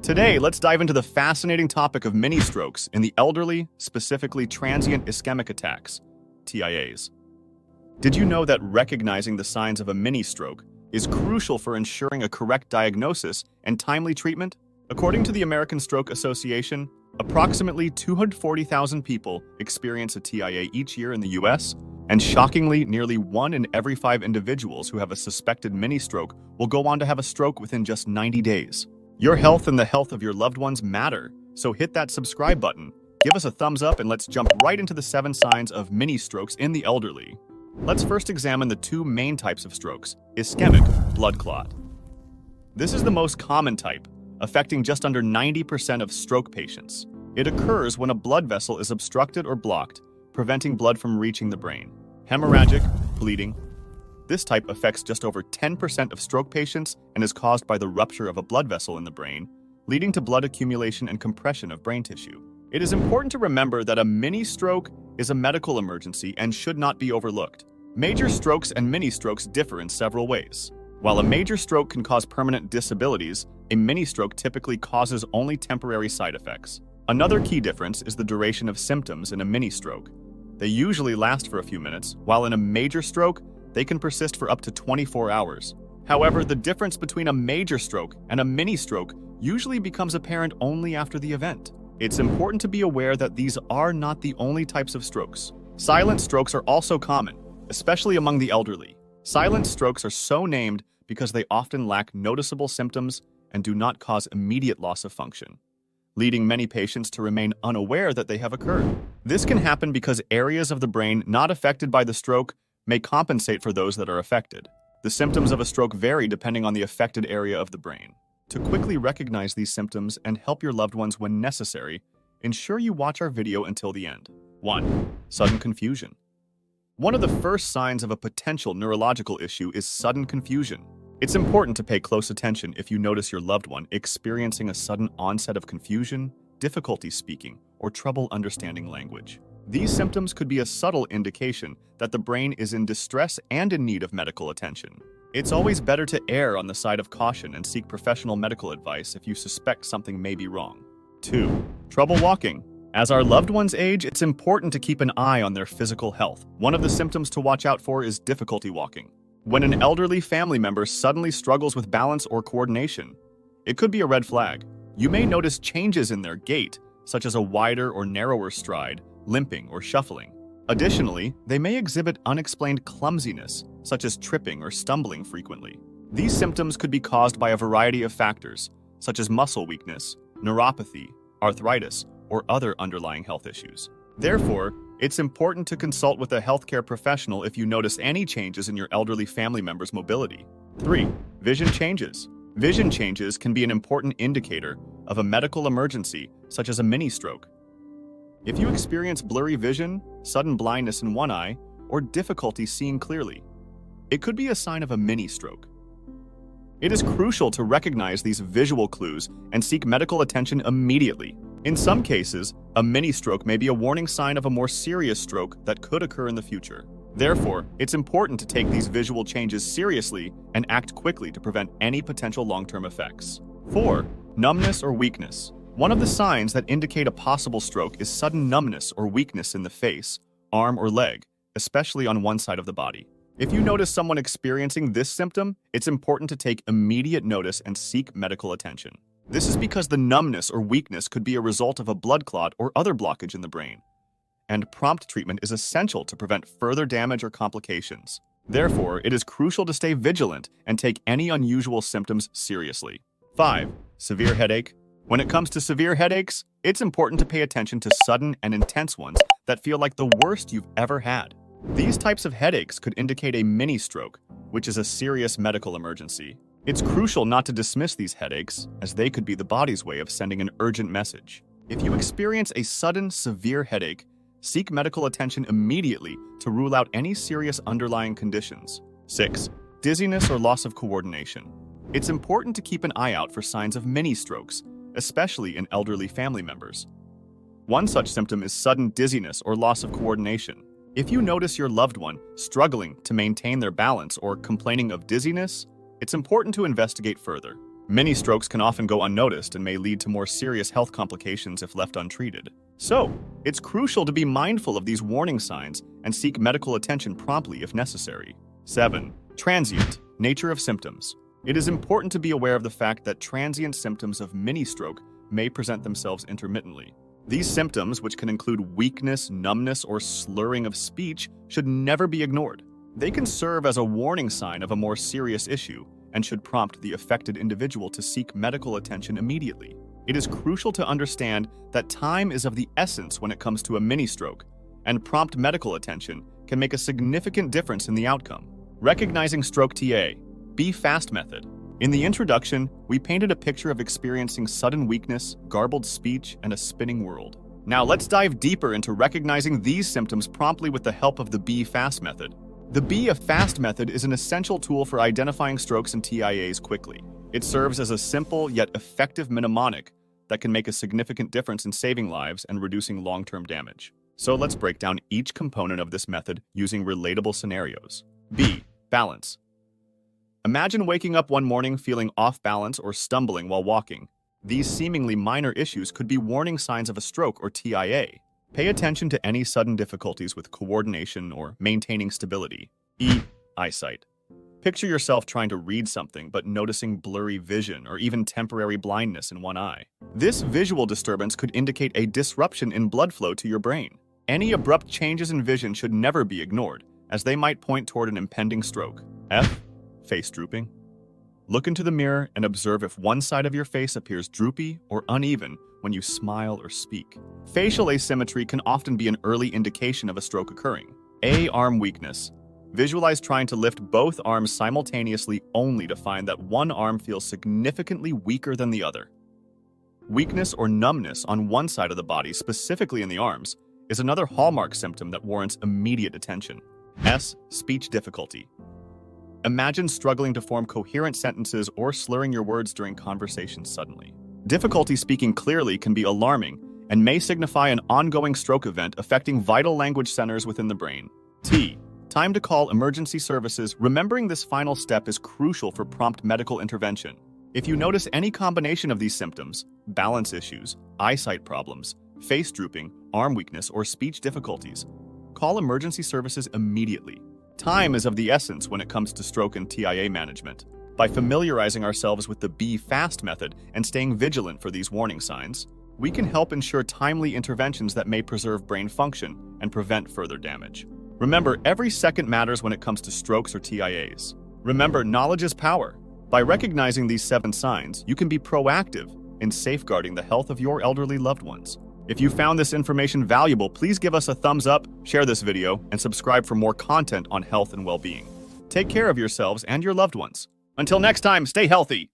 Today, let's dive into the fascinating topic of mini-strokes in the elderly, specifically transient ischemic attacks, TIAs. Did you know that recognizing the signs of a mini-stroke is crucial for ensuring a correct diagnosis and timely treatment? According to the American Stroke Association, approximately 240,000 people experience a TIA each year in the US, and shockingly, nearly 1 in every 5 individuals who have a suspected mini-stroke will go on to have a stroke within just 90 days. Your health and the health of your loved ones matter, so hit that subscribe button, give us a thumbs up, and let's jump right into the 7 signs of mini-strokes in the elderly. Let's first examine the 2 main types of strokes: ischemic, blood clot. This is the most common type, affecting just under 90% of stroke patients. It occurs when a blood vessel is obstructed or blocked, preventing blood from reaching the brain. Hemorrhagic, bleeding. This type affects just over 10% of stroke patients and is caused by the rupture of a blood vessel in the brain, leading to blood accumulation and compression of brain tissue. It is important to remember that a mini-stroke is a medical emergency and should not be overlooked. Major strokes and mini-strokes differ in several ways. While a major stroke can cause permanent disabilities, a mini-stroke typically causes only temporary side effects. Another key difference is the duration of symptoms in a mini-stroke. They usually last for a few minutes, while in a major stroke, they can persist for up to 24 hours. However, the difference between a major stroke and a mini-stroke usually becomes apparent only after the event. It's important to be aware that these are not the only types of strokes. Silent strokes are also common, especially among the elderly. Silent strokes are so named because they often lack noticeable symptoms and do not cause immediate loss of function, leading many patients to remain unaware that they have occurred. This can happen because areas of the brain not affected by the stroke may compensate for those that are affected. The symptoms of a stroke vary depending on the affected area of the brain. To quickly recognize these symptoms and help your loved ones when necessary, ensure you watch our video until the end. 1. Sudden confusion. One of the first signs of a potential neurological issue is sudden confusion. It's important to pay close attention if you notice your loved one experiencing a sudden onset of confusion, difficulty speaking, or trouble understanding language. These symptoms could be a subtle indication that the brain is in distress and in need of medical attention. It's always better to err on the side of caution and seek professional medical advice if you suspect something may be wrong. 2. Trouble walking. As our loved ones age, it's important to keep an eye on their physical health. One of the symptoms to watch out for is difficulty walking. When an elderly family member suddenly struggles with balance or coordination, it could be a red flag. You may notice changes in their gait, such as a wider or narrower stride, limping, or shuffling. Additionally, they may exhibit unexplained clumsiness, such as tripping or stumbling frequently. These symptoms could be caused by a variety of factors, such as muscle weakness, neuropathy, arthritis, or other underlying health issues. Therefore, it's important to consult with a healthcare professional if you notice any changes in your elderly family member's mobility. 3. Vision changes. Vision changes can be an important indicator of a medical emergency, such as a mini-stroke. If you experience blurry vision, sudden blindness in one eye, or difficulty seeing clearly, it could be a sign of a mini-stroke. It is crucial to recognize these visual clues and seek medical attention immediately. In some cases, a mini-stroke may be a warning sign of a more serious stroke that could occur in the future. Therefore, it's important to take these visual changes seriously and act quickly to prevent any potential long-term effects. 4. Numbness or weakness. One of the signs that indicate a possible stroke is sudden numbness or weakness in the face, arm, or leg, especially on one side of the body. If you notice someone experiencing this symptom, it's important to take immediate notice and seek medical attention. This is because the numbness or weakness could be a result of a blood clot or other blockage in the brain, and prompt treatment is essential to prevent further damage or complications. Therefore, it is crucial to stay vigilant and take any unusual symptoms seriously. 5. Severe headache. When it comes to severe headaches, it's important to pay attention to sudden and intense ones that feel like the worst you've ever had. These types of headaches could indicate a mini-stroke, which is a serious medical emergency. It's crucial not to dismiss these headaches, as they could be the body's way of sending an urgent message. If you experience a sudden, severe headache, seek medical attention immediately to rule out any serious underlying conditions. 6. Dizziness or loss of coordination. It's important to keep an eye out for signs of mini-strokes, especially in elderly family members. One such symptom is sudden dizziness or loss of coordination. If you notice your loved one struggling to maintain their balance or complaining of dizziness, it's important to investigate further. Mini strokes can often go unnoticed and may lead to more serious health complications if left untreated. So, it's crucial to be mindful of these warning signs and seek medical attention promptly if necessary. 7. Transient nature of symptoms. It is important to be aware of the fact that transient symptoms of mini stroke may present themselves intermittently. These symptoms, which can include weakness, numbness, or slurring of speech, should never be ignored. They can serve as a warning sign of a more serious issue and should prompt the affected individual to seek medical attention immediately. It is crucial to understand that time is of the essence when it comes to a mini stroke, and prompt medical attention can make a significant difference in the outcome. Recognizing stroke TA. Be fast method. In the introduction, we painted a picture of experiencing sudden weakness, garbled speech, and a spinning world. Now let's dive deeper into recognizing these symptoms promptly with the help of the Be Fast method. The Be Fast method is an essential tool for identifying strokes and TIAs quickly. It serves as a simple yet effective mnemonic that can make a significant difference in saving lives and reducing long-term damage. So let's break down each component of this method using relatable scenarios. B. Balance. Imagine waking up one morning feeling off balance or stumbling while walking. These seemingly minor issues could be warning signs of a stroke or TIA. Pay attention to any sudden difficulties with coordination or maintaining stability. E. Eyesight. Picture yourself trying to read something but noticing blurry vision or even temporary blindness in one eye. This visual disturbance could indicate a disruption in blood flow to your brain. Any abrupt changes in vision should never be ignored, as they might point toward an impending stroke. F. Face drooping. Look into the mirror and observe if one side of your face appears droopy or uneven when you smile or speak. Facial asymmetry can often be an early indication of a stroke occurring. A. Arm weakness. Visualize trying to lift both arms simultaneously only to find that one arm feels significantly weaker than the other. Weakness or numbness on one side of the body, specifically in the arms, is another hallmark symptom that warrants immediate attention. S. Speech difficulty. Imagine struggling to form coherent sentences or slurring your words during conversations suddenly. Difficulty speaking clearly can be alarming and may signify an ongoing stroke event affecting vital language centers within the brain. T. Time to call emergency services. Remembering this final step is crucial for prompt medical intervention. If you notice any combination of these symptoms, balance issues, eyesight problems, face drooping, arm weakness, or speech difficulties, call emergency services immediately. Time is of the essence when it comes to stroke and TIA management. By familiarizing ourselves with the Be Fast method and staying vigilant for these warning signs, we can help ensure timely interventions that may preserve brain function and prevent further damage. Remember, every second matters when it comes to strokes or TIAs. Remember, knowledge is power. By recognizing these 7 signs, you can be proactive in safeguarding the health of your elderly loved ones. If you found this information valuable, please give us a thumbs up, share this video, and subscribe for more content on health and well-being. Take care of yourselves and your loved ones. Until next time, stay healthy.